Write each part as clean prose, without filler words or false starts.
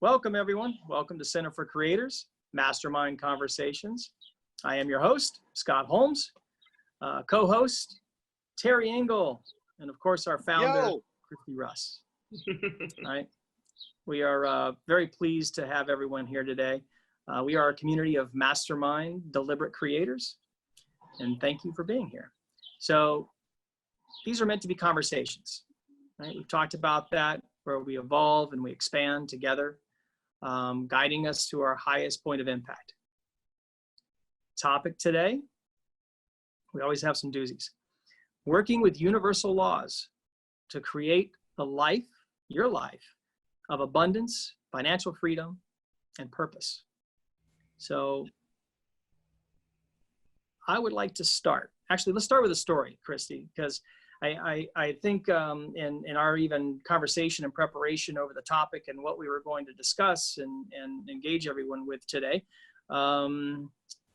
Welcome, everyone. Welcome to Center for Creators, Mastermind Conversations. I am your host, Scott Holmes, co-host, Terry Engel, and of course, our founder, Christie Russ. All right. We are very pleased to have everyone here today. We are a community of mastermind, deliberate creators, and thank you for being here. So these are meant to be conversations, right? We've talked about that, where we evolve and we expand together, guiding us to our highest point of impact. Topic today, we always have some doozies. Working with universal laws to create the life, your life, of abundance, financial freedom, and purpose. So I would like to start. Actually, let's start with a story, Christie, because I think in our even conversation and preparation over the topic and what we were going to discuss and engage everyone with today,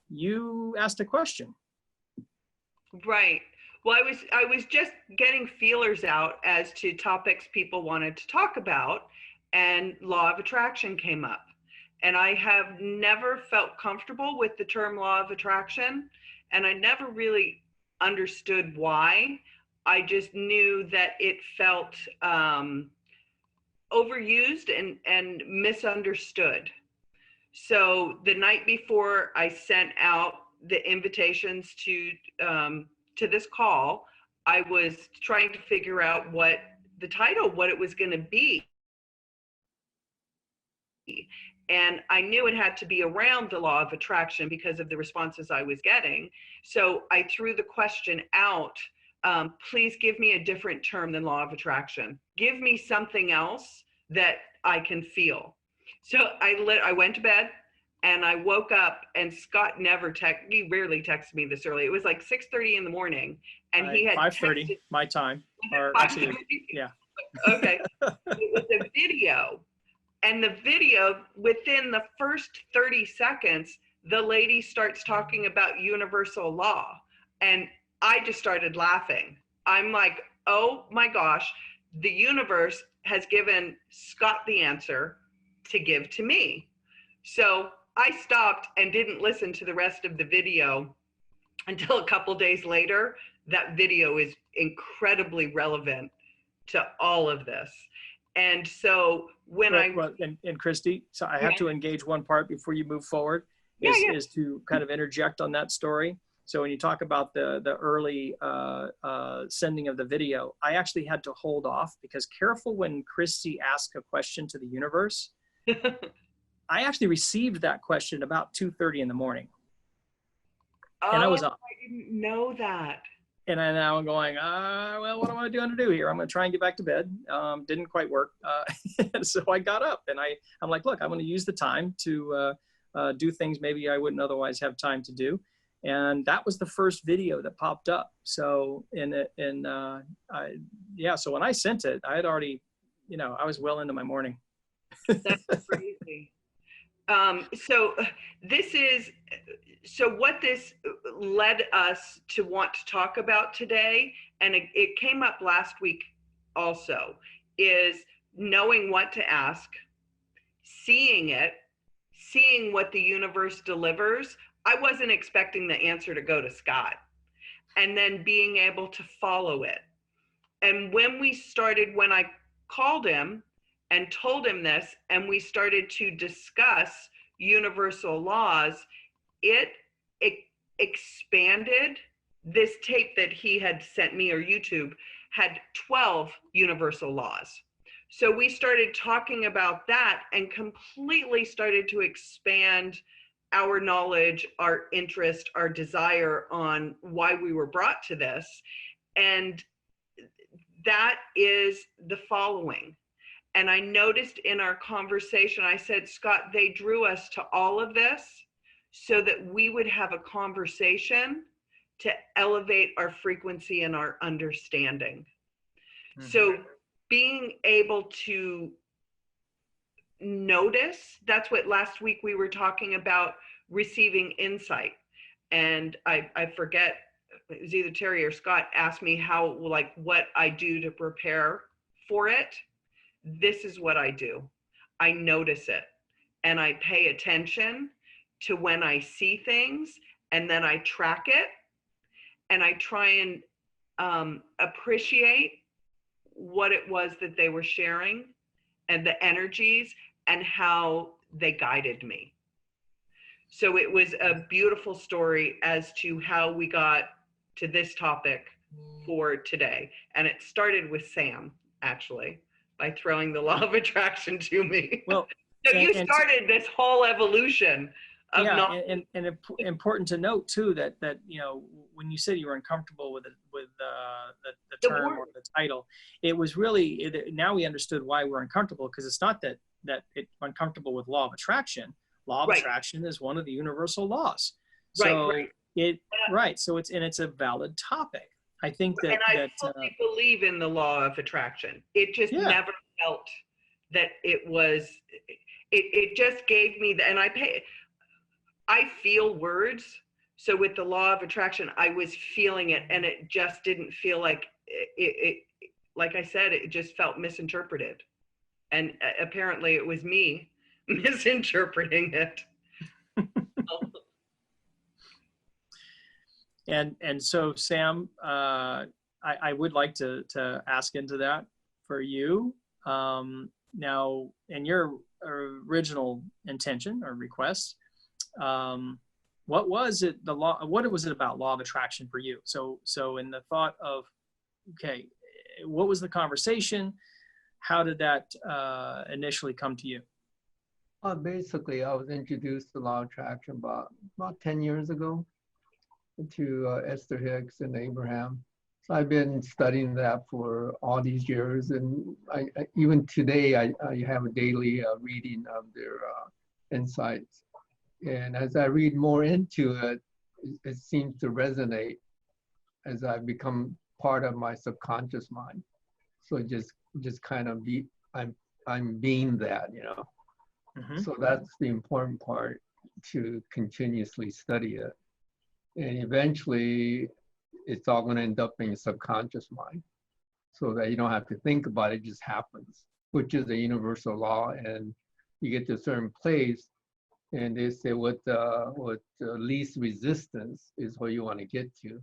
you asked a question. Right. Well, I was just getting feelers out as to topics people wanted to talk about, and law of attraction came up. And I have never felt comfortable with the term law of attraction, and I never really understood why. I just knew that it felt overused and misunderstood. So the night before I sent out the invitations to this call, I was trying to figure out what the title, what it was going to be. And I knew it had to be around the law of attraction because of the responses I was getting. So I threw the question out, please give me a different term than law of attraction. Give me something else that I can feel. So I went to bed and I woke up, and Scott he rarely texts me this early. It was like 6:30 in the morning, and he had 5:30 my time. Or actually, yeah. Okay. It was a video. And the video, within the first 30 seconds, the lady starts talking about universal law. And I just started laughing. I'm like, oh my gosh, the universe has given Scott the answer to give to me. So I stopped and didn't listen to the rest of the video until a couple days later. That video is incredibly relevant to all of this. And so when and Christie, so I have to engage one part before you move forward, is to kind of interject on that story. So when you talk about the early sending of the video, I actually had to hold off because careful when Christie asked a question to the universe. I actually received that question about 2:30 in the morning. And I was up. I didn't know that. And now I'm going, well, what am I going to do here? I'm going to try and get back to bed. Didn't quite work. So I got up and I'm like, look, I'm going to use the time to do things maybe I wouldn't otherwise have time to do. And that was the first video that popped up. So so when I sent it, I had already, I was well into my morning. That's crazy. So what this led us to want to talk about today, and it came up last week also, is knowing what to ask, seeing what the universe delivers. I wasn't expecting the answer to go to Scott, and then being able to follow it. And when I called him and told him this, and we started to discuss universal laws, it expanded. This tape that he had sent me, or YouTube, had 12 universal laws. So we started talking about that and completely started to expand our knowledge, our interest, our desire on why we were brought to this. And that is the following. And I noticed in our conversation, I said, Scott, they drew us to all of this so that we would have a conversation to elevate our frequency and our understanding. Mm-hmm. So being able to notice, that's what last week we were talking about, receiving insight. And I forget, it was either Terry or Scott asked me what I do to prepare for it. This is what I do. I notice it and I pay attention to when I see things, and then I track it, and I try and appreciate what it was that they were sharing and the energies and how they guided me. So it was a beautiful story as to how we got to this topic for today. And it started with Sam, actually, by throwing the law of attraction to me. Well, so you started this whole evolution of important to note too that when you said you were uncomfortable with the term or the title, it was really now we understood why we're uncomfortable, because it's not that it's uncomfortable with law of attraction. Law of attraction is one of the universal laws. So so it's a valid topic. I think that I fully believe in the law of attraction. It just never felt that it was. It just gave me and I feel words. So with the law of attraction, I was feeling it, and it just didn't feel like it. Like I said, it just felt misinterpreted, and apparently it was me misinterpreting it. And so Sam, I would like to ask into that for you. Now, in your original intention or request, what was it about law of attraction for you? So in the thought of, okay, what was the conversation? How did that initially come to you? Basically, I was introduced to law of attraction about 10 years ago to Esther Hicks and Abraham. So I've been studying that for all these years, and I even today I have a daily reading of their insights. And as I read more into it, it seems to resonate as I become part of my subconscious mind. So just kind of I'm being that, Mm-hmm. So that's the important part, to continuously study it. And eventually it's all going to end up in your subconscious mind, so that you don't have to think about it, it just happens, which is a universal law. And you get to a certain place, and they say what least resistance is where you want to get to.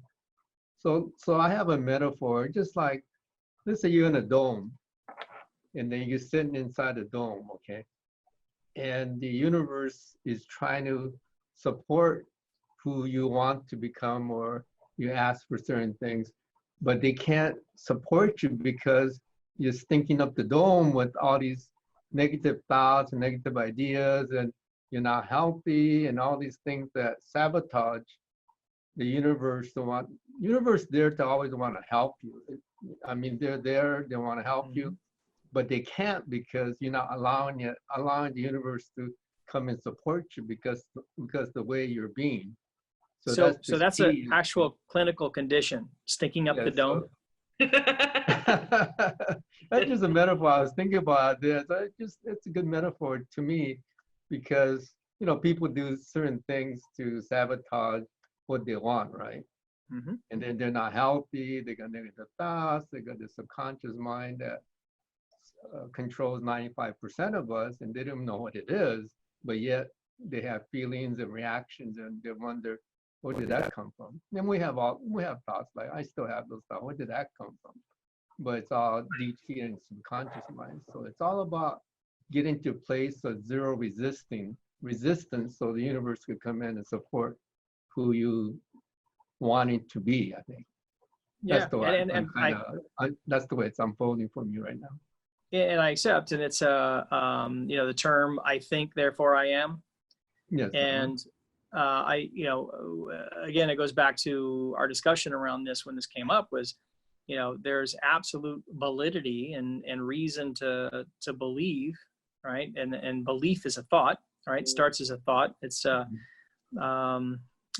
So I have a metaphor, just like, let's say you're in a dome, and then you're sitting inside a dome, okay? And the universe is trying to support who you want to become, or you ask for certain things, but they can't support you because you're stinking up the dome with all these negative thoughts and negative ideas, and you're not healthy, and all these things that sabotage the universe. Universe there to always want to help you. I mean, they're there, they want to help you, but they can't, because you're not allowing the universe to come and support you because the way you're being. So that's an actual clinical condition, stinking up the dome. That's just a metaphor I was thinking about this. It's a good metaphor to me, because people do certain things to sabotage what they want, right? Mm-hmm. And then they're not healthy. They got negative thoughts. They got the subconscious mind that controls 95% of us, and they don't know what it is, but yet they have feelings and reactions, and they wonder, where did that come from? And we have thoughts, like I still have those thoughts. Where did that come from? But it's all deep-seated in subconscious mind. So it's all about getting to a place of zero resistance, so the universe could come in and support who you want it to be. I think. That's the way that's the way it's unfolding for me right now. And I accept, and it's the term "I think, therefore I am." Yes. And again, it goes back to our discussion around this when this came up, was, there's absolute validity and reason to believe, right? And belief is a thought, right? It starts as a thought. It's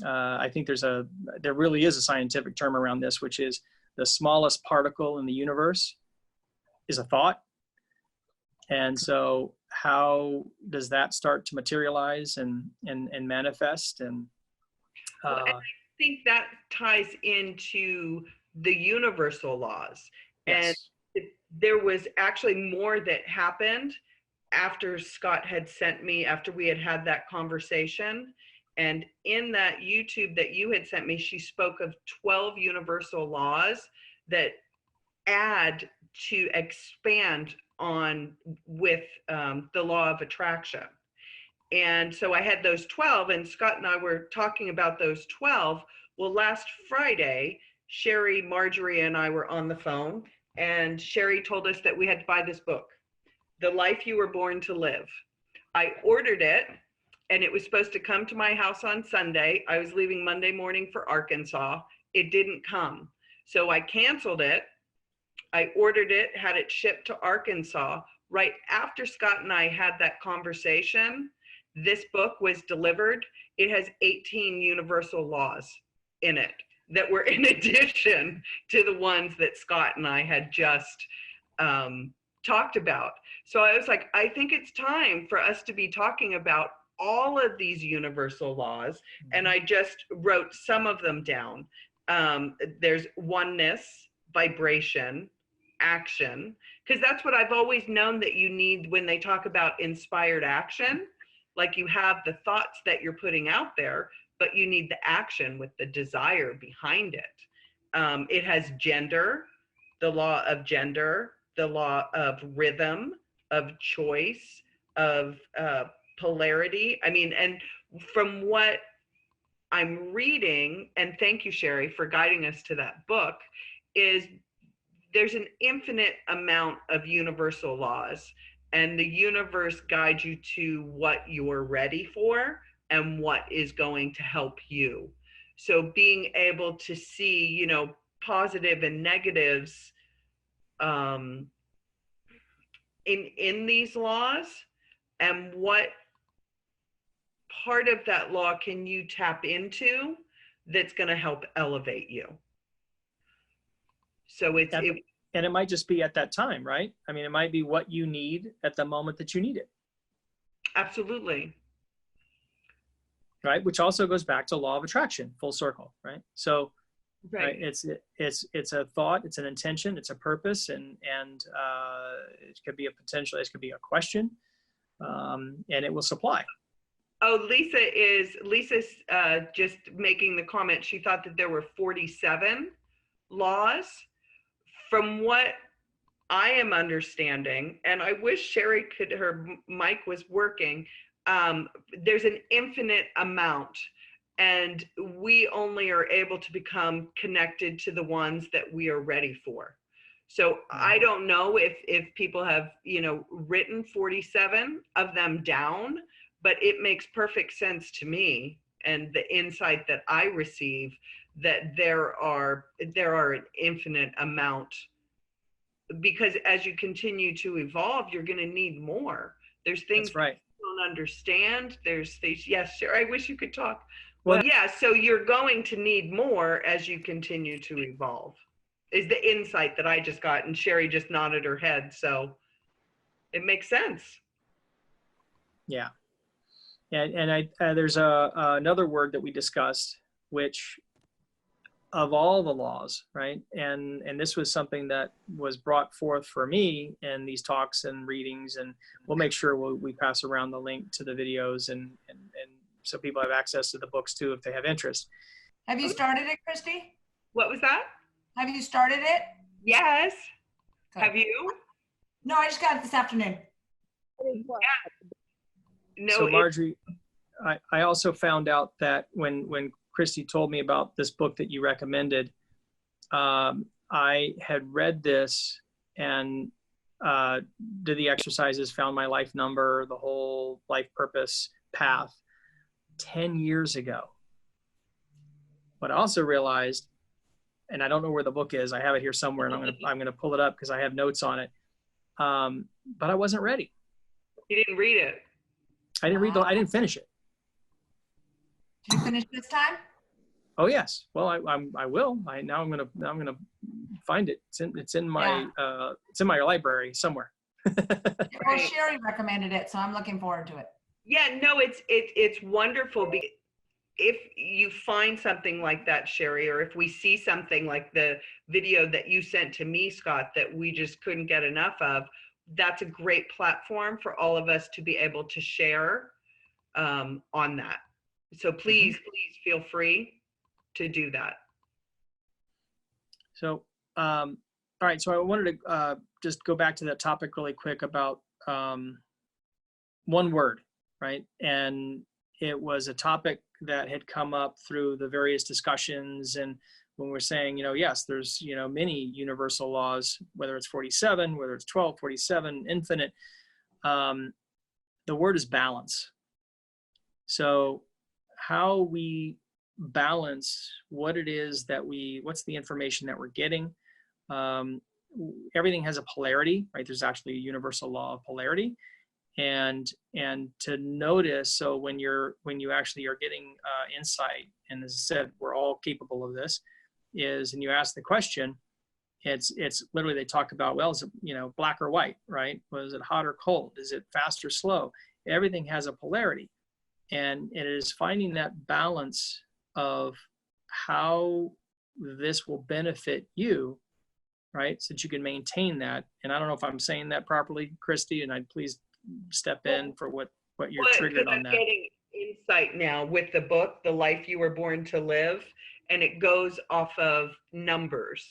I think there really is a scientific term around this, which is the smallest particle in the universe is a thought. And so how does that start to materialize and manifest? And I think that ties into the universal laws. Yes. And there was actually more that happened after Scott had sent me, after we had had that conversation. And in that YouTube that you had sent me, she spoke of 12 universal laws that add to expand on with the law of attraction. And so I had those 12, and Scott and I were talking about those 12. Well, last Friday, Sherry, Marjorie, and I were on the phone, and Sherry told us that we had to buy this book, The Life You Were Born to Live. I ordered it, and it was supposed to come to my house on Sunday. I was leaving Monday morning for Arkansas. It didn't come. So I canceled it. I ordered it, had it shipped to Arkansas. Right after Scott and I had that conversation, this book was delivered. It has 18 universal laws in it that were in addition to the ones that Scott and I had just talked about. So I was like, I think it's time for us to be talking about all of these universal laws. And I just wrote some of them down. There's oneness, vibration, action, because that's what I've always known that you need when they talk about inspired action. Like, you have the thoughts that you're putting out there, but you need the action with the desire behind it. It has gender, the law of gender, the law of rhythm, of choice, of polarity. I mean, and from what I'm reading, and thank you, Sherry, for guiding us to that book, is there's an infinite amount of universal laws, and the universe guides you to what you're ready for and what is going to help you. So being able to see, you know, positive and negatives in these laws, and what part of that law can you tap into that's going to help elevate you. So and it might just be at that time, right? I mean, it might be what you need at the moment that you need it. Absolutely. Right, which also goes back to law of attraction, full circle, right? So, right, it's a thought, it's an intention, it's a purpose, and it could be a potential, it could be a question, and it will supply. Oh, Lisa's just making the comment. She thought that there were 47 laws. From what I am understanding, and I wish Sherry her mic was working, there's an infinite amount, and we only are able to become connected to the ones that we are ready for. So I don't know if people have, you know, written 47 of them down, but it makes perfect sense to me, and the insight that I receive, that there are an infinite amount, because as you continue to evolve, you're going to need more. There's things right. you don't understand. There's things, yes, sure, I wish you could talk. Well, yeah, so you're going to need more as you continue to evolve, is the insight that I just got, and Sherry just nodded her head, so it makes sense. Yeah. And there's another word that we discussed, which of all the laws, right? And this was something that was brought forth for me in these talks and readings, and we'll make sure we pass around the link to the videos, and so people have access to the books too if they have interest. Have you started it, Christy? What was that? Have you started it? Yes. Good. Have you? No, I just got it this afternoon. Yeah. No, so Marjorie, I also found out that when Christie told me about this book that you recommended, I had read this and did the exercises, found my life number, the whole life purpose path 10 years ago. But I also realized, and I don't know where the book is, I have it here somewhere, and I'm gonna pull it up because I have notes on it. But I wasn't ready. You didn't read it. I didn't finish it. Did you finish this time? Oh yes. Well, I will. Now I'm gonna find it. It's in my library somewhere. Well, Sherry recommended it, so I'm looking forward to it. Yeah, no, it's wonderful. If you find something like that, Sherry, or if we see something like the video that you sent to me, Scott, that we just couldn't get enough of, that's a great platform for all of us to be able to share on that. So please, please feel free to do that. So, all right. So I wanted to just go back to that topic really quick about one word, right? And it was a topic that had come up through the various discussions. And when we're saying, yes, there's, many universal laws, whether it's 47, whether it's 12, 47, infinite, the word is balance. So how we balance what it is that what's the information that we're getting. Everything has a polarity, right? There's actually a universal law of polarity. And to notice, so when you actually are getting insight, and as I said, we're all capable of this, and you ask the question, it's literally, they talk about, well, is it, black or white, right? Was it hot or cold? Is it fast or slow? Everything has a polarity. And it is finding that balance of how this will benefit you, right? So that you can maintain that. And I don't know if I'm saying that properly, Christie, and I'd please step in for what you're triggered on that. I'm getting insight now with the book, The Life You Were Born to Live, and it goes off of numbers.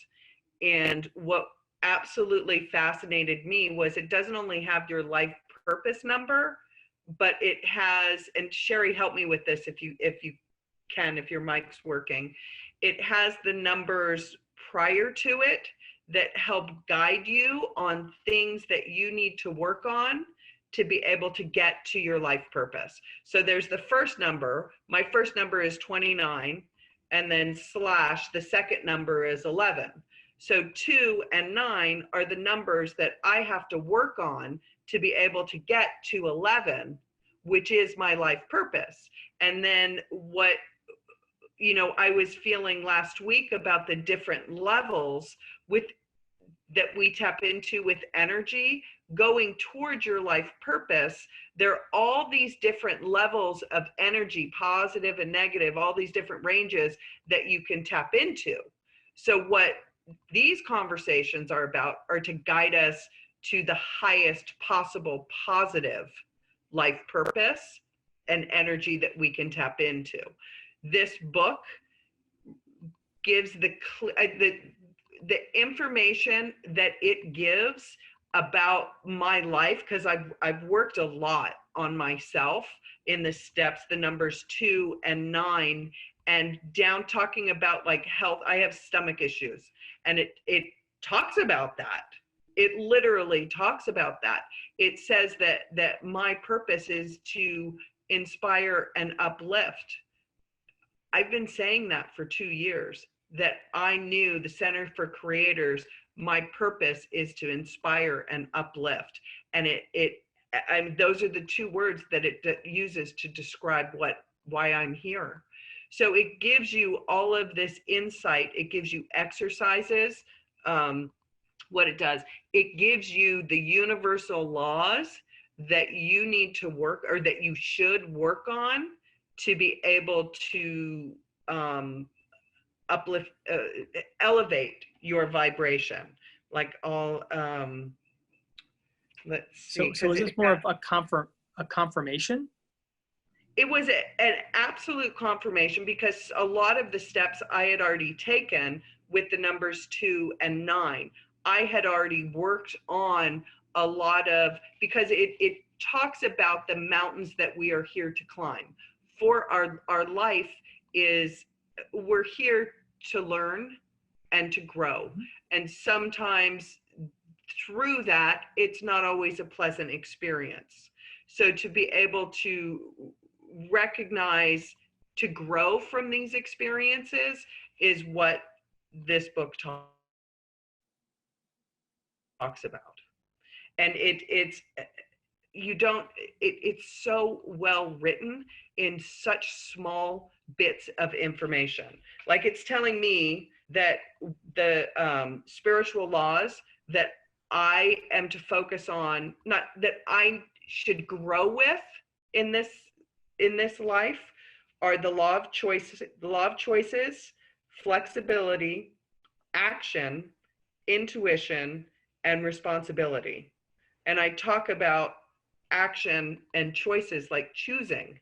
And what absolutely fascinated me was it doesn't only have your life purpose number, but it has, and Sherry, help me with this if you can, if your mic's working. It has the numbers prior to it that help guide you on things that you need to work on to be able to get to your life purpose. So there's the first number. My first number is 29, and then / the second number is 11. So 2 and 9 are the numbers that I have to work on to be able to get to 11, which is my life purpose. And then what, I was feeling last week about the different levels that we tap into with energy going towards your life purpose. There are all these different levels of energy, positive and negative, all these different ranges that you can tap into. So what these conversations are about are to guide us to the highest possible positive life purpose and energy that we can tap into. This book gives the information that it gives about my life, because I've worked a lot on myself in the steps, the numbers 2 and 9, and down talking about like health. I have stomach issues, and it talks about that. It literally talks about that. It says that my purpose is to inspire and uplift. I've been saying that for 2 years, that I knew the Center for Creators, my purpose is to inspire and uplift. And those are the 2 words that it uses to describe why I'm here. So it gives you all of this insight. It gives you exercises. What it does, it gives you the universal laws that you need to work, or that you should work on, to be able to uplift, elevate your vibration. Like all, let's see. So is this more of a confirmation? It was an absolute confirmation, because a lot of the steps I had already taken with the numbers 2 and 9. I had already worked on a lot of, because it talks about the mountains that we are here to climb. For our life is, we're here to learn and to grow. And sometimes through that, it's not always a pleasant experience. So to be able to recognize, to grow from these experiences, is what this book talks about. And it's so well written in such small bits of information. Like, it's telling me that the spiritual laws that I am to focus on, not that I should grow with in this life, are the law of choices, flexibility, action, intuition, and responsibility. and I talk about action and choices, like choosing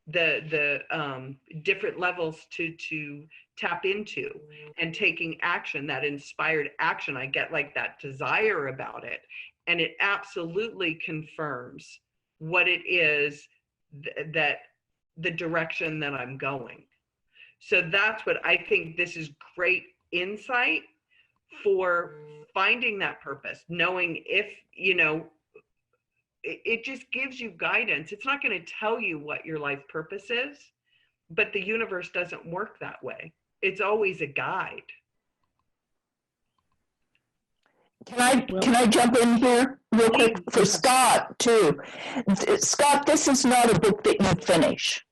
the different levels to tap into and taking action, that inspired action. I get like that desire about it, and it absolutely confirms what it is that the direction that I'm going. So that's what I think. This is great insight for finding that purpose, knowing if, it just gives you guidance. It's not going to tell you what your life purpose is, but the universe doesn't work that way. It's always a guide. Can I jump in here real quick for Scott too? Scott, this is not a book that you finish.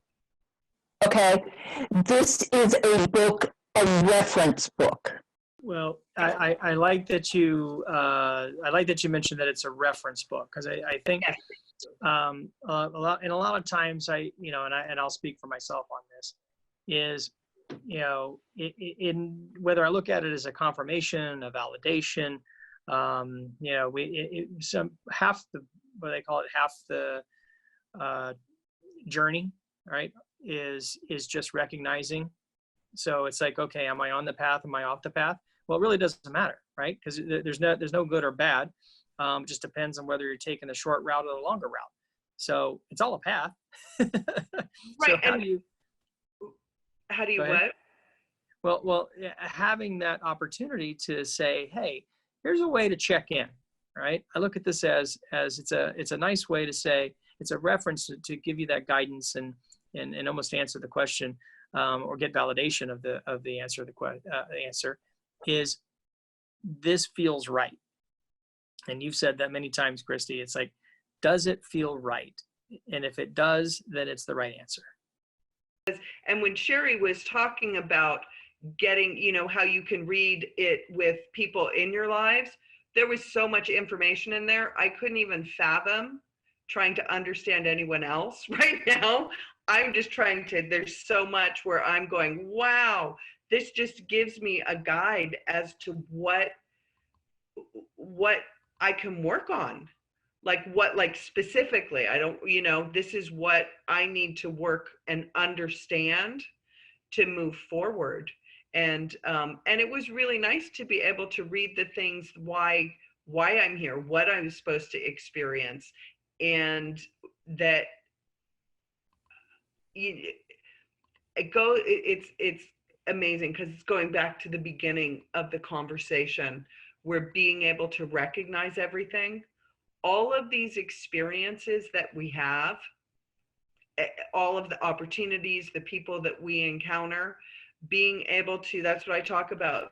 Okay, this is a book, a reference book. Well, I like that you mentioned that it's a reference book, because I think a lot of times and I'll speak for myself on this, is in whether I look at it as a confirmation, a validation, half the journey, right, is just recognizing. So it's like, okay, am I on the path? Am I off the path? Well, it really doesn't matter, right? Because there's no good or bad. It just depends on whether you're taking the short route or the longer route. So it's all a path. Right. So how do you what? Well, having that opportunity to say, hey, here's a way to check in, right? I look at this as it's a nice way to say, it's a reference to give you that guidance and almost answer the question, or get validation of the answer. The answer is, this feels right. And you've said that many times, Christie. It's like, does it feel right? And if it does, then it's the right answer. And when Sherry was talking about getting, how you can read it with people in your lives, there was so much information in there. I couldn't even fathom trying to understand anyone else right now. I'm just there's so much where I'm going, wow, this just gives me a guide as to what I can work on. Like specifically, I don't, this is what I need to work and understand to move forward. And it was really nice to be able to read the things, why I'm here, what I'm supposed to experience, and that it's amazing, because it's going back to the beginning of the conversation, where being able to recognize everything, all of these experiences that we have, all of the opportunities, the people that we encounter, being able to, that's what I talk about,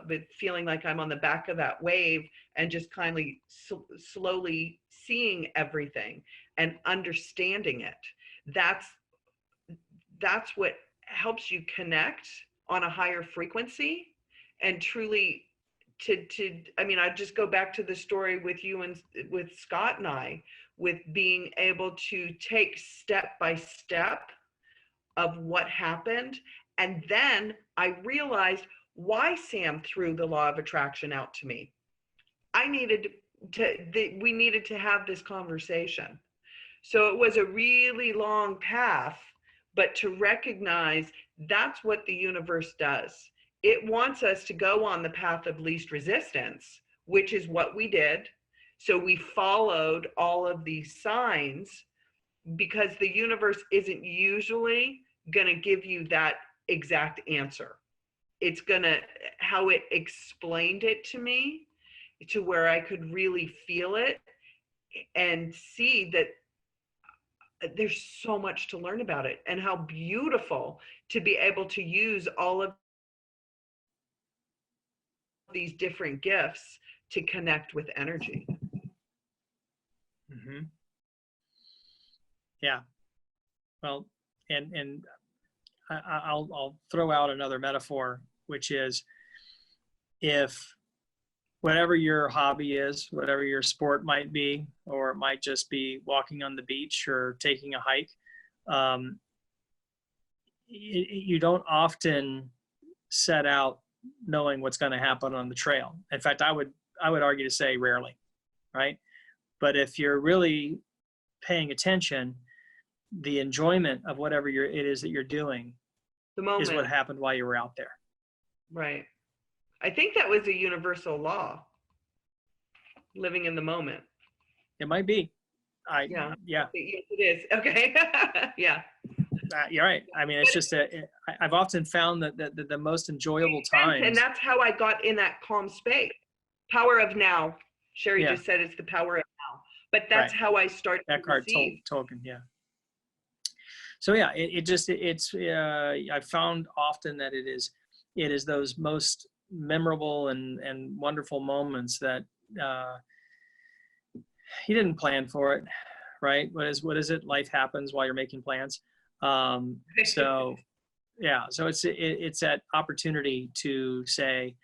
but feeling like I'm on the back of that wave and just kindly slowly seeing everything and understanding it. That's what helps you connect on a higher frequency, and truly I just go back to the story with you and with Scott and I, with being able to take step by step of what happened. And then I realized why Sam threw the law of attraction out to me. We needed to have this conversation. So it was a really long path, but to recognize that's what the universe does. It wants us to go on the path of least resistance, which is what we did. So we followed all of these signs, because the universe isn't usually going to give you that exact answer. It's how it explained it to me, to where I could really feel it and see that there's so much to learn about it, and how beautiful to be able to use all of these different gifts to connect with energy. Mm-hmm. Yeah. Well, and I'll throw out another metaphor, which is, if whatever your hobby is, whatever your sport might be, or it might just be walking on the beach or taking a hike, you don't often set out knowing what's going to happen on the trail. In fact, I would I would argue to say rarely, right? But if you're really paying attention, the enjoyment of whatever it is that you're doing The moment. is what happened while you were out there. Right. I think that was a universal law. Living in the moment. It might be. Yeah. Yeah. Yes, it is. Okay. Yeah. You're right. I mean, it's just I've often found that the most enjoyable times. And that's how I got in that calm space. Power of now. Sherry just said it's the power of now. But that's how I started to receive. Tolkien, yeah. So yeah, I found often that it is those most memorable and wonderful moments that you didn't plan for it, right? What is it? Life happens while you're making plans. So yeah, so it's that opportunity to say,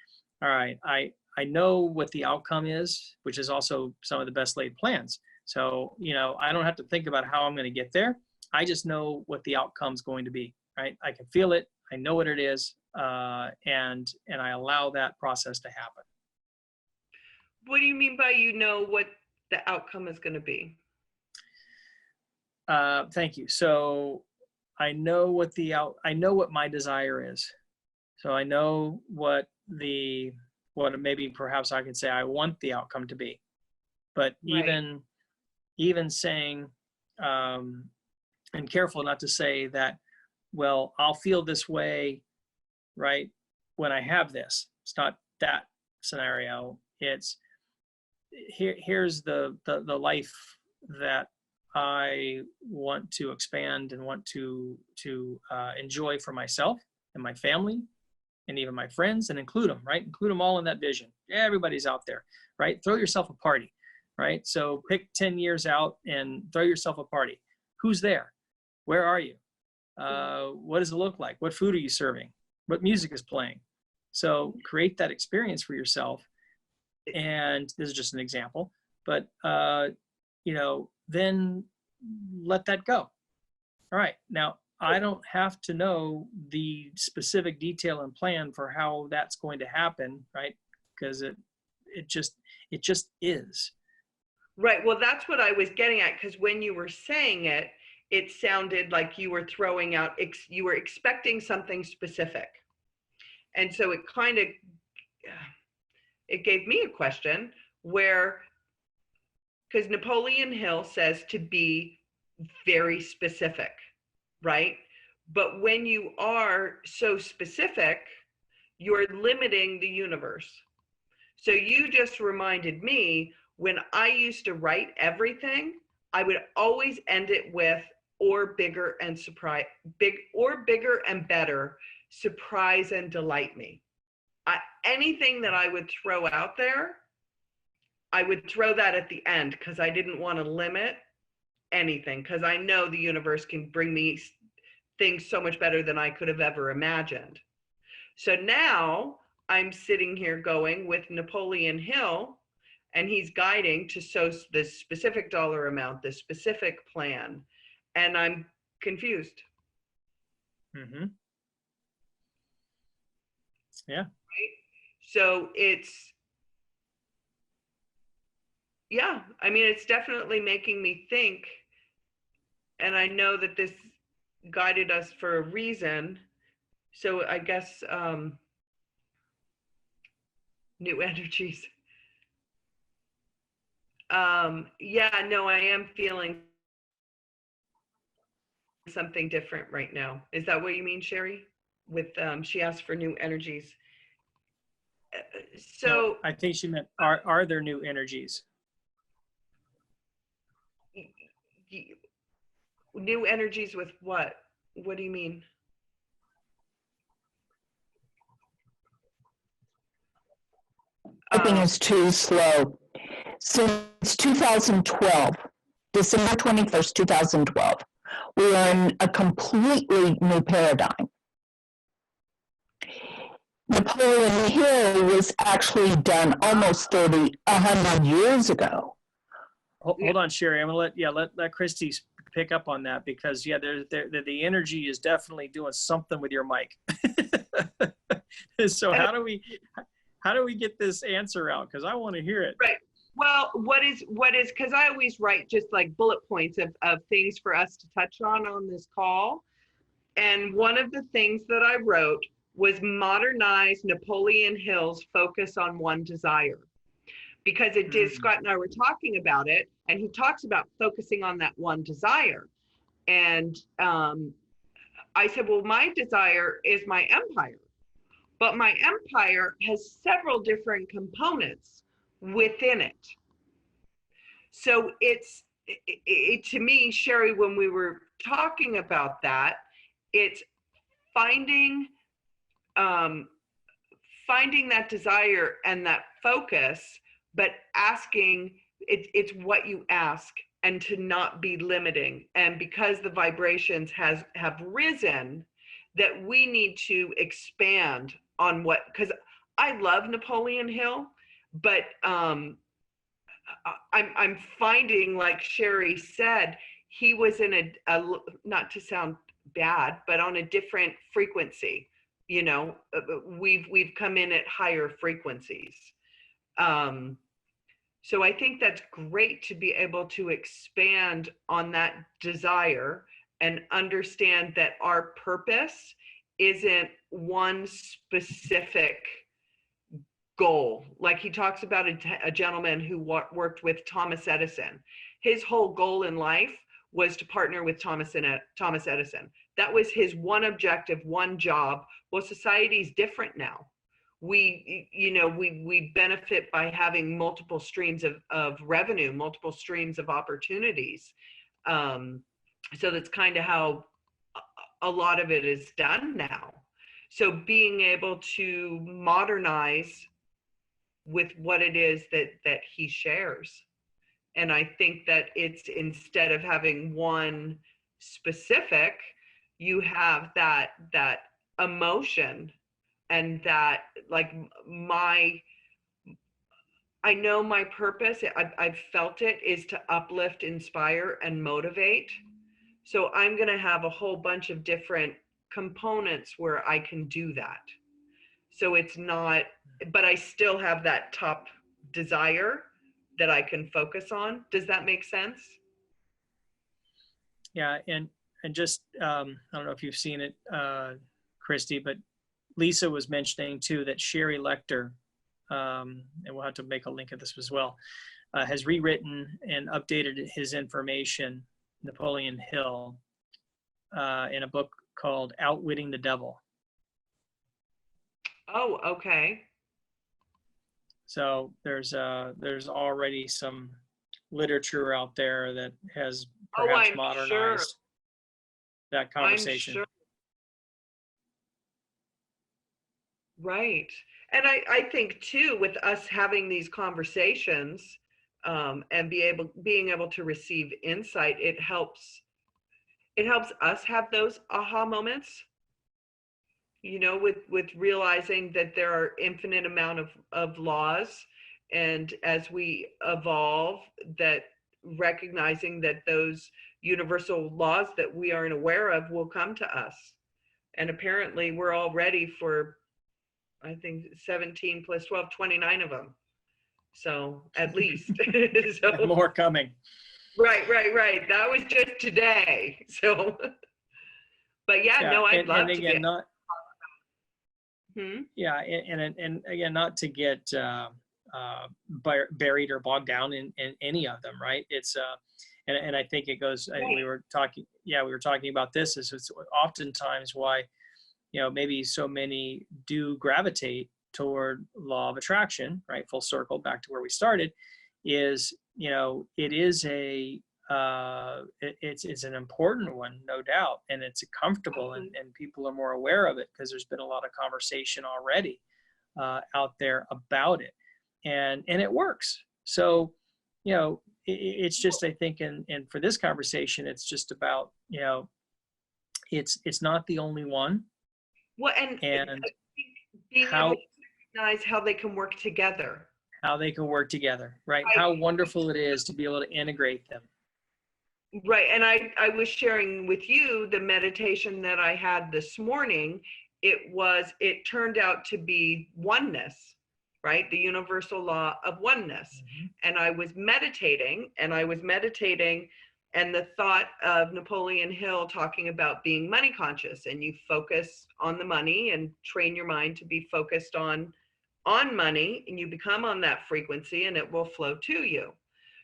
all right, I know what the outcome is, which is also some of the best laid plans. So, I don't have to think about how I'm going to get there. I just know what the outcome's going to be, right? I can feel it. I know what it is. And I allow that process to happen. What do you mean by what the outcome is going to be? Thank you. So I know what my desire is. So I know what maybe perhaps I could say I want the outcome to be. But even saying, and careful not to say that, well, I'll feel this way, right, when I have this. It's not that scenario. It's here's the life that I want to expand and want to enjoy for myself and my family and even my friends, and include them, right? Include them all in that vision. Everybody's out there, right? Throw yourself a party, right? So pick 10 years out and throw yourself a party. Who's there? Where are you? What does it look like? What food are you serving? What music is playing? So create that experience for yourself. And this is just an example, but, then let that go. All right. Now, I don't have to know the specific detail and plan for how that's going to happen, right? Because it just is. Right. Well, that's what I was getting at, because when you were saying it, it sounded like you were throwing out, you were expecting something specific. And so it kind of, it gave me a question where, because Napoleon Hill says to be very specific, right? But when you are so specific, you're limiting the universe. So you just reminded me, when I used to write everything, I would always end it with or bigger and bigger and better, surprise and delight me. Anything that I would throw out there, I would throw that at the end, because I didn't want to limit anything, because I know the universe can bring me things so much better than I could have ever imagined. So now I'm sitting here going with Napoleon Hill, and he's guiding to this specific dollar amount, this specific plan, and I'm confused. Mm-hmm. Yeah. Right? So it's definitely making me think, and I know that this guided us for a reason. So I guess new energies. I am feeling something different right now. Is that what you mean, Sherry? With she asked for new energies. So no, I think she meant, are there new energies? New energies with what? What do you mean? Typing is too slow. Since 2012, December 21st, 2012, we are in a completely new paradigm. Napoleon Hill was actually done almost 100 years ago. Hold on, Sherry. I'm gonna let Christie pick up on that, because the energy is definitely doing something with your mic. So How do we get this answer out? Because I want to hear it. Right. Well, what is, because I always write just like bullet points of things for us to touch on this call. And one of the things that I wrote was modernize Napoleon Hill's focus on one desire. Because it did, Scott and I were talking about it, and he talks about focusing on that one desire. And I said, well, my desire is my empire, but my empire has several different components within it. So it's, to me, Sherry, when we were talking about that, it's finding that desire and that focus, but asking, it's what you ask, and to not be limiting. And because the vibrations have risen, that we need to expand on what, because I love Napoleon Hill, but I'm finding, like Sherry said, he was in a not to sound bad, but on a different frequency. You know, we've come in at higher frequencies. So I think that's great to be able to expand on that desire and understand that our purpose isn't one specific goal. Like he talks about a gentleman who worked with Thomas Edison. His whole goal in life was to partner with Thomas Edison. That was his one objective, one job. Well, society's different now. We benefit by having multiple streams of revenue, multiple streams of opportunities. So that's kind of how a lot of it is done now. So being able to modernize with what it is that he shares. And I think that it's, instead of having one specific, you have that emotion, and that, like, I know my purpose, I've felt it, is to uplift, inspire, and motivate. So I'm going to have a whole bunch of different components where I can do that. So it's not, but I still have that top desire that I can focus on. Does that make sense? Yeah, and just, I don't know if you've seen it, Christie, but Lisa was mentioning too that Sherry Lecter, and we'll have to make a link of this as well, has rewritten and updated his information, Napoleon Hill, in a book called Outwitting the Devil. Oh, okay. So there's already some literature out there that has perhaps modernized that conversation. I'm sure. Right. And I think too, with us having these conversations, and being able to receive insight, it helps us have those aha moments, you know, with realizing that there are infinite amount of laws, and as we evolve, that recognizing that those universal laws that we aren't aware of will come to us. And apparently we're all ready for, I think 17 plus 12, 29 of them. So at least. So, more coming. Right. That was just today. So, but yeah, no, I'd love to get. Yeah, and again, not to get buried or bogged down in any of them, right? It's and I think it goes. Right. We were talking about this. Is it's oftentimes why, you know, maybe so many do gravitate toward law of attraction, right? Full circle back to where we started, is, you know, it is it's an important one, no doubt, and it's comfortable, and people are more aware of it because there's been a lot of conversation already out there about it, and it works. So, you know, it's just, I think, and for this conversation, it's just about, you know, it's not the only one. Well, and being able to recognize how they can work together. How they can work together, right? How wonderful it is to be able to integrate them. Right, and I was sharing with you the meditation that I had this morning. It turned out to be oneness. right? The universal law of oneness. And I was meditating, and the thought of Napoleon Hill talking about being money conscious, and you focus on the money and train your mind to be focused on money, and you become on that frequency and it will flow to you.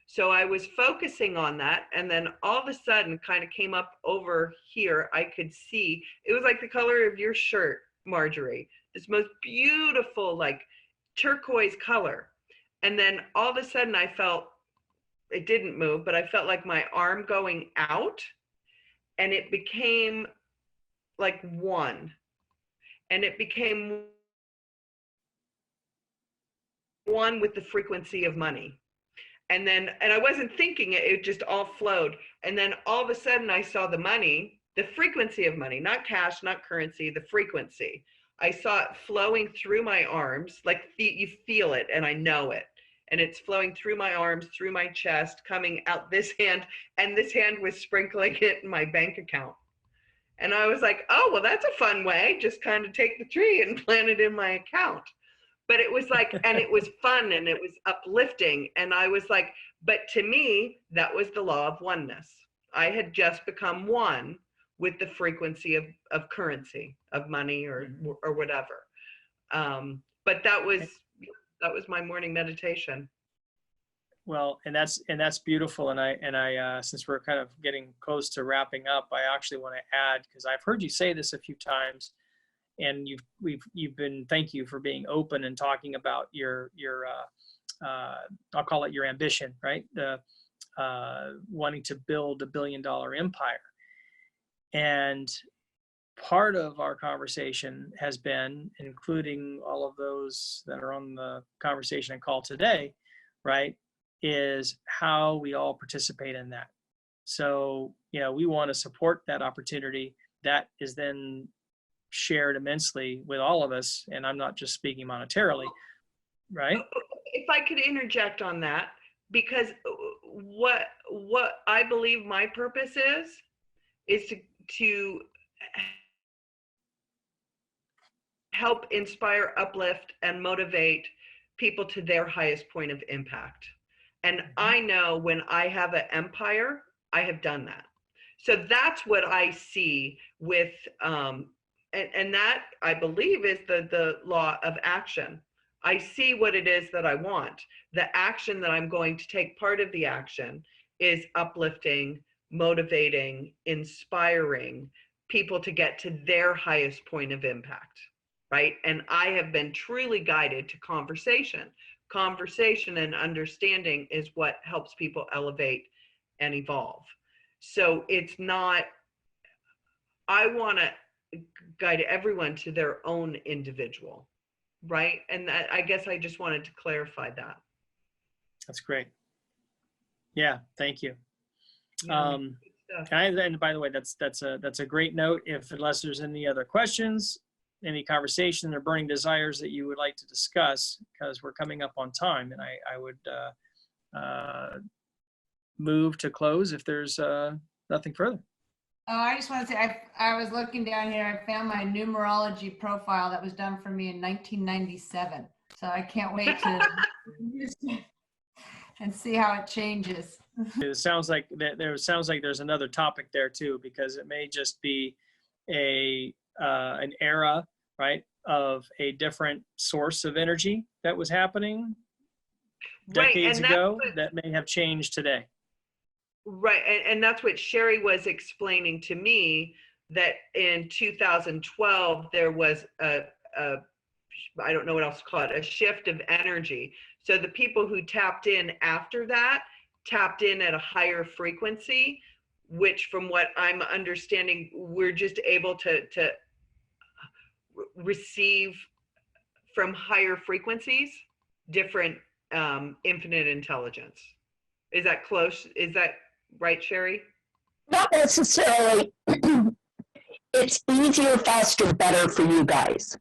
So I was focusing on that, and then all of a sudden kind of came up over here. I could see, it was like the color of your shirt, Marjorie, this most beautiful, like turquoise color. And then all of a sudden I felt, it didn't move, but I felt like my arm going out, and it became like one, and it became one with the frequency of money. And I wasn't thinking it, it just all flowed. And then all of a sudden I saw the money, the frequency of money, not cash, not currency, the frequency. I saw it flowing through my arms, like you feel it, and I know it. And it's flowing through my arms, through my chest, coming out this hand, and this hand was sprinkling it in my bank account. And I was like, oh, well, that's a fun way, just kind of take the tree and plant it in my account. But it was like, and it was fun, and it was uplifting. And I was like, but to me, that was the law of oneness. I had just become one with the frequency of currency, of money, or whatever. But that was my morning meditation. Well, and that's beautiful. And I since we're kind of getting close to wrapping up, I actually want to add, because I've heard you say this a few times, and thank you for being open and talking about your I'll call it your ambition, right? The wanting to build $1 billion empire. And part of our conversation has been, including all of those that are on the conversation and call today, right, is how we all participate in that. So, we want to support that opportunity. That is then shared immensely with all of us. And I'm not just speaking monetarily, right? If I could interject on that, because what I believe my purpose is to help inspire, uplift, and motivate people to their highest point of impact. And I know when I have an empire, I have done that. So that's what I see with, and that I believe is the law of action. I see what it is that I want. The action that I'm going to take, part of the action is uplifting, motivating, inspiring people to get to their highest point of impact, right? And I have been truly guided to conversation. Conversation and understanding is what helps people elevate and evolve. So it's not, I want to guide everyone to their own individual, right? And that, I guess I just wanted to clarify that. That's great. Yeah, thank you. Yeah, and by the way, that's a great note. Unless there's any other questions, any conversation or burning desires that you would like to discuss, because we're coming up on time, and I would move to close if there's nothing further. Oh, I just want to say, I was looking down here, I found my numerology profile that was done for me in 1997. So I can't wait to and see how it changes. It sounds like there's another topic there too, because it may just be an era, right, of a different source of energy that was happening decades ago that may have changed today. Right, and that's what Sherry was explaining to me, that in 2012 there was a I don't know what else to call it, a shift of energy. So the people who tapped in after that tapped in at a higher frequency, which from what I'm understanding, we're just able to receive from higher frequencies, different infinite intelligence. Is that close? Is that right, Sherry? Not necessarily. It's easier, faster, better for you guys.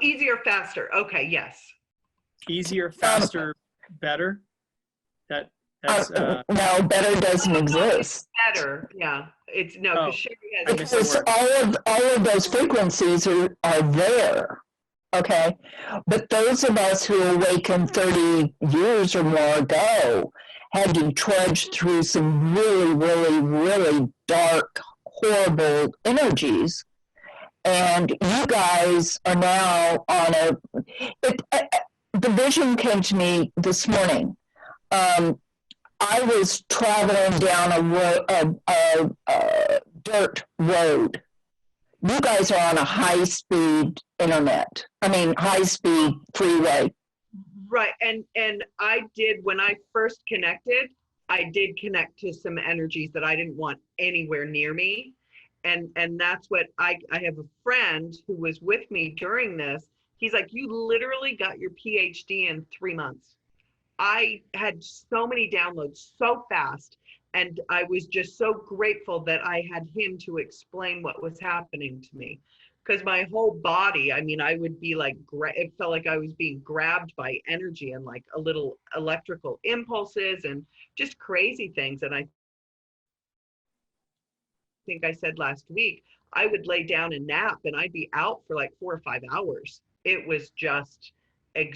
Easier, faster. Okay, yes. Easier, faster, better. That's no, better doesn't exist. Better, yeah. It's no, because Sherry has. Because all of those frequencies are there. okay? But those of us who awakened 30 years or more ago had to trudge through some really, really, really dark, horrible energies. And you guys are now on the vision came to me this morning. I was traveling down a dirt road. You guys are on a high-speed high-speed freeway. Right. And I did, when I first connected, I did connect to some energies that I didn't want anywhere near me. And that's what I have a friend who was with me during this. He's like, you literally got your PhD in 3 months. I had so many downloads so fast. And I was just so grateful that I had him to explain what was happening to me. Because my whole body, I mean, I would be like, it felt like I was being grabbed by energy and like a little electrical impulses and just crazy things. And I think I said last week, I would lay down and nap and I'd be out for like 4 or 5 hours. It was just I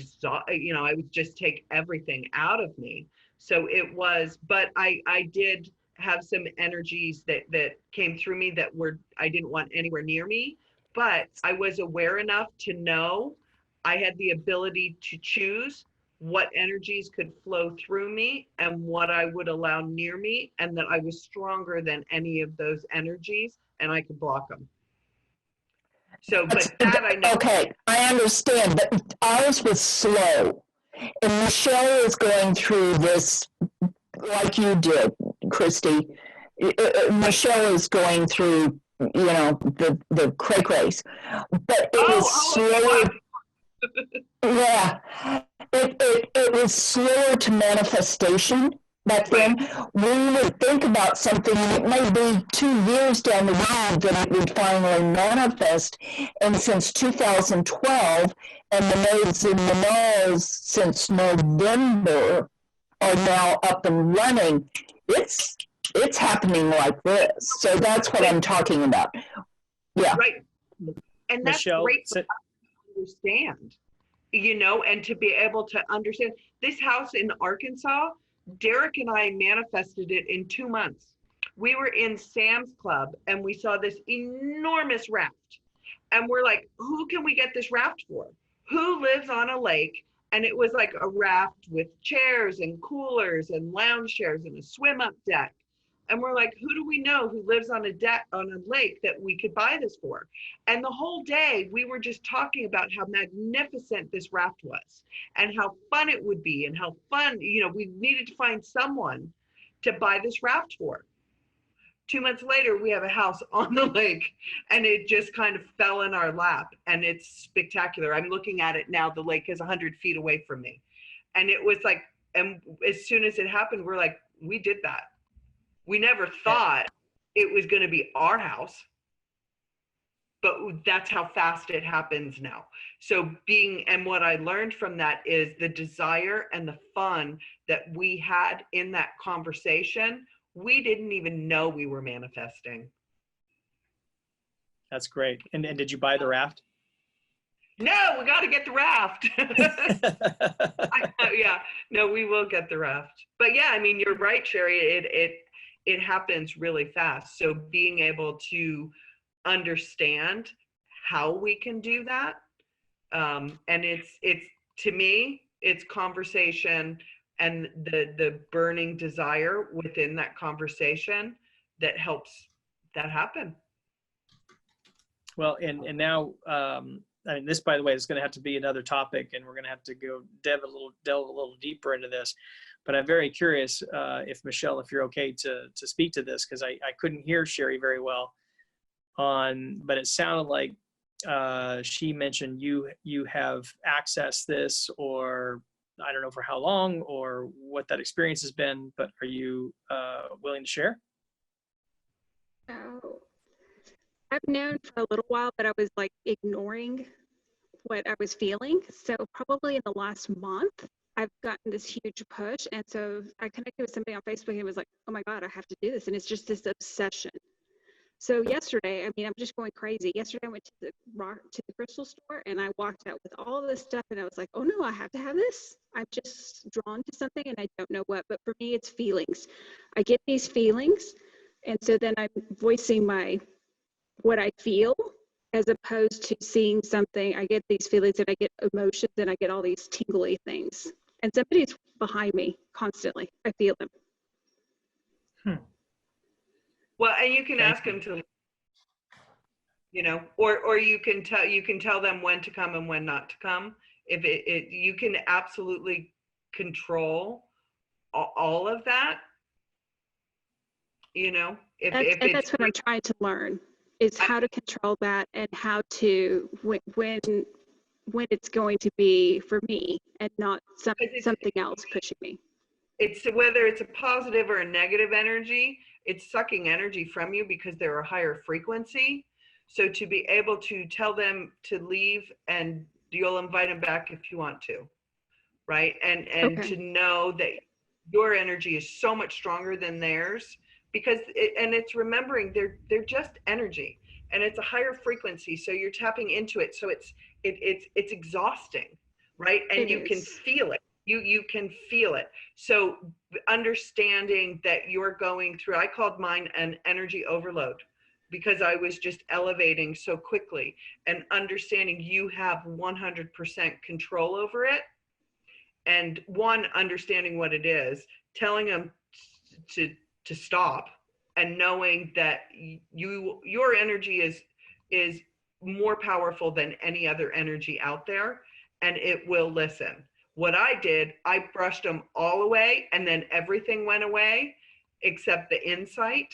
would just take everything out of me. So it was, but I did have some energies that came through me that I didn't want anywhere near me, but I was aware enough to know I had the ability to choose what energies could flow through me and what I would allow near me, and that I was stronger than any of those energies and I could block them. So, but that I know. Okay, I understand, but ours was slow. And Michelle is going through this like you did, Christie. Michelle is going through, the cray craze. But it was slower. Yeah, it was slower to manifestation back then. We would think about something, and it may be 2 years down the road that it would finally manifest. And since 2012, and the nodes in the nulls since November are now up and running, it's happening like this. So that's what I'm talking about. Yeah. Right. And that's Michelle, great for us to understand, and to be able to understand. This house in Arkansas, Derek and I manifested it in 2 months. We were in Sam's Club and we saw this enormous raft. And we're like, who can we get this raft for? Who lives on a lake? And it was like a raft with chairs and coolers and lounge chairs and a swim up deck. And we're like, who do we know who lives on a deck on a lake that we could buy this for? And the whole day we were just talking about how magnificent this raft was and how fun it would be and how fun, we needed to find someone to buy this raft for. 2 months later, we have a house on the lake and it just kind of fell in our lap and it's spectacular. I'm looking at it now. The lake is 100 feet away from me. And it was like, and as soon as it happened, we're like, we did that. We never thought it was going to be our house, but that's how fast it happens now. So and what I learned from that is the desire and the fun that we had in that conversation, we didn't even know we were manifesting. That's great. And did you buy the raft? No, we got to get the raft. Yeah, no, we will get the raft. But yeah, I mean, you're right, Sherry. It happens really fast. So being able to understand how we can do that, and it's to me, it's conversation and the burning desire within that conversation that helps that happen. Well, and now, I mean, this, by the way, is going to have to be another topic, and we're going to have to go delve a little deeper into this. But I'm very curious if Michelle, if you're okay to speak to this, because I couldn't hear Sherry very well but it sounded like she mentioned you have accessed this, or I don't know for how long or what that experience has been, but are you willing to share? Oh, I've known for a little while, but I was like ignoring what I was feeling. So probably in the last month, I've gotten this huge push. And so I connected with somebody on Facebook and was like, oh my God, I have to do this. And it's just this obsession. So yesterday, I mean, I'm just going crazy. Yesterday, I went to the crystal store, and I walked out with all this stuff, and I was like, "Oh no, I have to have this." I'm just drawn to something, and I don't know what. But for me, it's feelings. I get these feelings, and so then I'm voicing what I feel, as opposed to seeing something. I get these feelings, and I get emotions, and I get all these tingly things. And somebody's behind me constantly. I feel them. Well, and you can Thank ask them to, or you can tell them when to come and when not to come. If you can absolutely control all of that, That's what I'm trying to learn, is how to control that, and how to when it's going to be for me and not something else pushing me. It's whether it's a positive or a negative energy, it's sucking energy from you because they're a higher frequency. So to be able to tell them to leave, and you'll invite them back if you want to, right? And Okay. to know that your energy is so much stronger than theirs, because it's remembering they're just energy, and it's a higher frequency. So you're tapping into it. So it's exhausting, right? And you can feel it. You can feel it. So understanding that you're going through, I called mine an energy overload, because I was just elevating so quickly, and understanding you have 100% control over it. And understanding what it is, telling them to stop, and knowing that your energy is more powerful than any other energy out there, and it will listen. What I did, I brushed them all away, and then everything went away except the insight.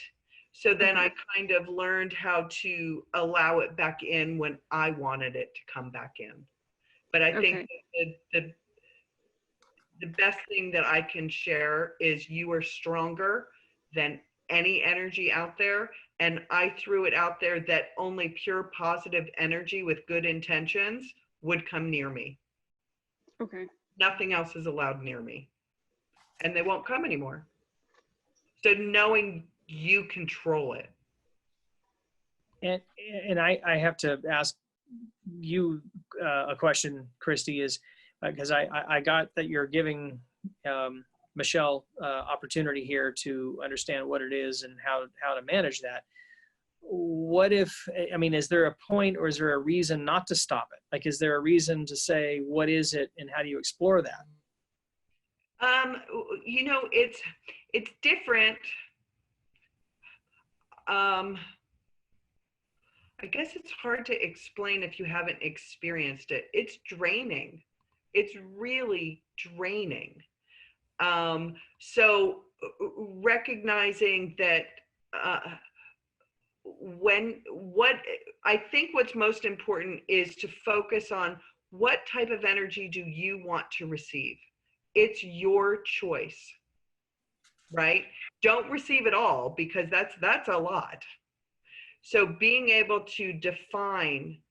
So then I kind of learned how to allow it back in when I wanted it to come back in. But I think the best thing that I can share is you are stronger than any energy out there. And I threw it out there that only pure positive energy with good intentions would come near me. Okay. Nothing else is allowed near me, and they won't come anymore. So knowing you control it. And I have to ask you a question, Christie, is because I got that you're giving Michelle opportunity here to understand what it is and how to manage that. What if, I mean, is there a point, or is there a reason not to stop it? Like, is there a reason to say, what is it, and how do you explore that? It's different. I guess it's hard to explain if you haven't experienced it. It's draining. It's really draining. So recognizing that I think what's most important is to focus on what type of energy do you want to receive. It's your choice, right? Don't receive it all, because that's a lot. So being able to define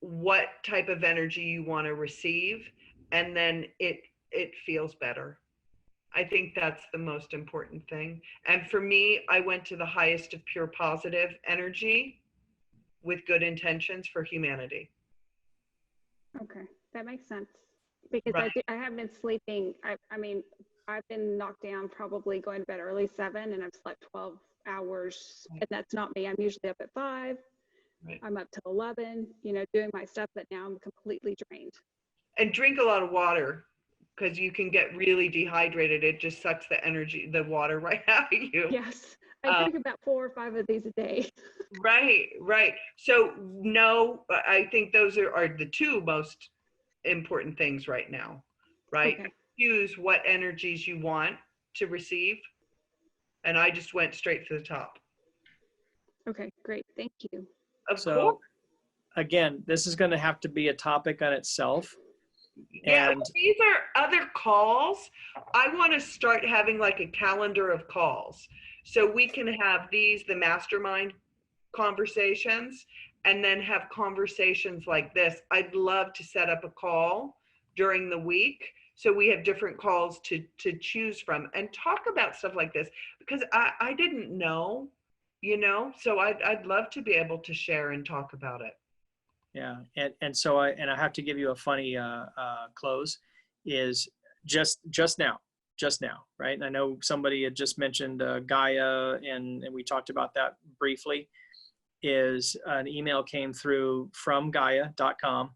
what type of energy you want to receive, and then it feels better. I think that's the most important thing. And for me, I went to the highest of pure positive energy with good intentions for humanity. Okay, that makes sense. Because Right. I have been sleeping. I mean, I've been knocked down, probably going to bed early 7, and I've slept 12 hours. And that's not me. I'm usually up at 5. Right. I'm up till 11, doing my stuff, but now I'm completely drained. And drink a lot of water, because you can get really dehydrated. It just sucks the water right out of you. Yes, I drink about 4 or 5 of these a day. Right. So no, I think those are the two most important things right now, right? Okay. Choose what energies you want to receive. And I just went straight to the top. Okay, great. Thank you. Of course. Again, this is going to have to be a topic on itself. Yeah, And these are other calls. I want to start having like a calendar of calls, so we can have the mastermind conversations, and then have conversations like this. I'd love to set up a call during the week, so we have different calls to choose from and talk about stuff like this, because I didn't know you know, so I'd love to be able to share and talk about it. Yeah. And so I have to give you a funny close is just now, right? And I know somebody had just mentioned Gaia, and we talked about that briefly. Is an email came through from Gaia.com.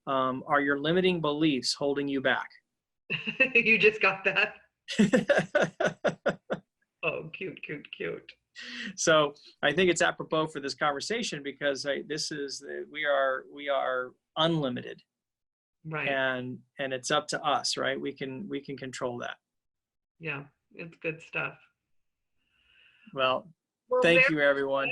Are your limiting beliefs holding you back? You just got that. Oh, cute, cute, cute. So I think it's apropos for this conversation because we are unlimited, Right. and it's up to us, right? We can control that. Yeah, it's good stuff. Well, thank you, everyone.